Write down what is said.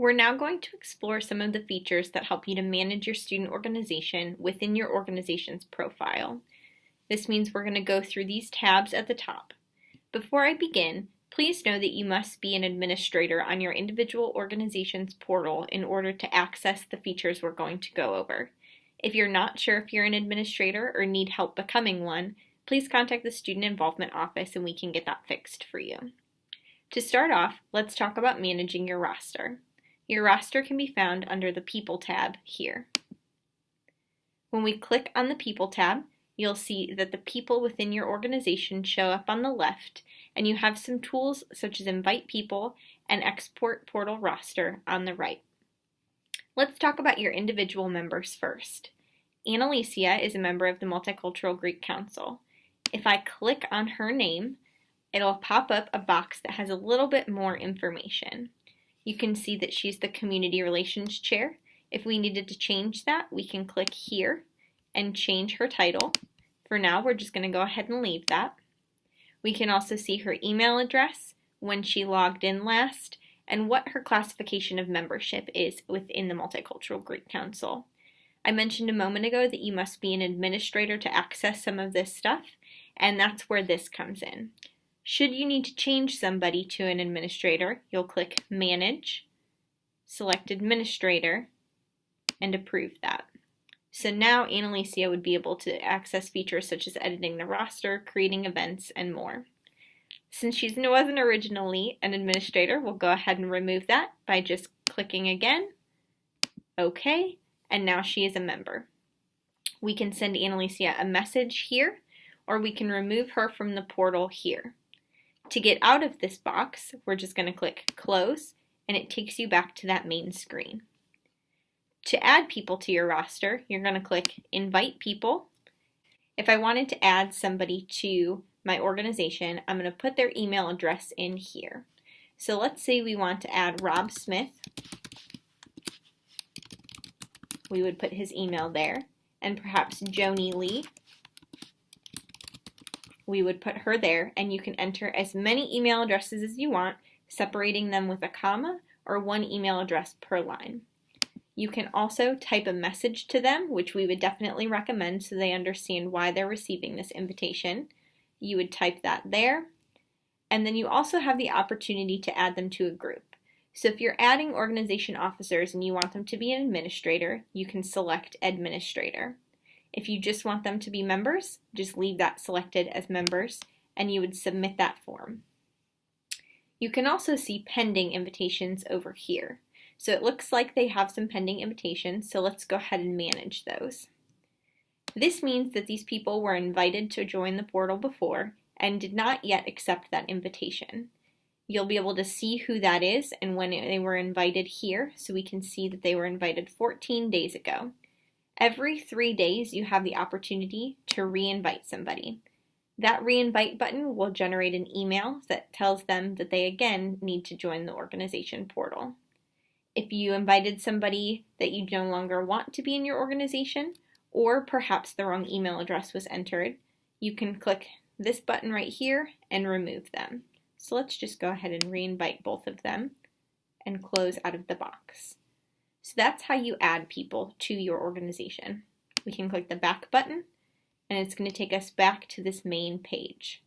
We're now going to explore some of the features that help you to manage your student organization within your organization's profile. This means we're going to go through these tabs at the top. Before I begin, please know that you must be an administrator on your individual organization's portal in order to access the features we're going to go over. If you're not sure if you're an administrator or need help becoming one, please contact the Student Involvement Office and we can get that fixed for you. To start off, let's talk about managing your roster. Your roster can be found under the People tab here. When we click on the People tab, you'll see that the people within your organization show up on the left, and you have some tools such as Invite People and Export Portal Roster on the right. Let's talk about your individual members first. Annalicia is a member of the Multicultural Greek Council. If I click on her name, it'll pop up a box that has a little bit more information. You can see that she's the Community Relations Chair. If we needed to change that, we can click here and change her title. For now, we're just going to go ahead and leave that. We can also see her email address, when she logged in last, and what her classification of membership is within the Multicultural Greek Council. I mentioned a moment ago that you must be an administrator to access some of this stuff, and that's where this comes in. Should you need to change somebody to an administrator, you'll click Manage, select Administrator, and approve that. So now Annalicia would be able to access features such as editing the roster, creating events, and more. Since she wasn't originally an administrator, we'll go ahead and remove that by just clicking again, OK, and now she is a member. We can send Annalicia a message here, or we can remove her from the portal here. To get out of this box, we're just going to click Close, and it takes you back to that main screen. To add people to your roster, you're going to click Invite People. If I wanted to add somebody to my organization, I'm going to put their email address in here. So let's say we want to add Rob Smith. We would put his email there, and perhaps Joni Lee. We would put her there, and you can enter as many email addresses as you want, separating them with a comma or one email address per line. You can also type a message to them, which we would definitely recommend so they understand why they're receiving this invitation. You would type that there, and then you also have the opportunity to add them to a group. So if you're adding organization officers and you want them to be an administrator, you can select Administrator. If you just want them to be members, just leave that selected as members, and you would submit that form. You can also see pending invitations over here. So it looks like they have some pending invitations, so let's go ahead and manage those. This means that these people were invited to join the portal before and did not yet accept that invitation. You'll be able to see who that is and when they were invited here, so we can see that they were invited 14 days ago. Every 3 days, you have the opportunity to reinvite somebody. That reinvite button will generate an email that tells them that they again need to join the organization portal. If you invited somebody that you no longer want to be in your organization, or perhaps the wrong email address was entered, you can click this button right here and remove them. So let's just go ahead and reinvite both of them and close out of the box. So that's how you add people to your organization. We can click the back button, and it's going to take us back to this main page.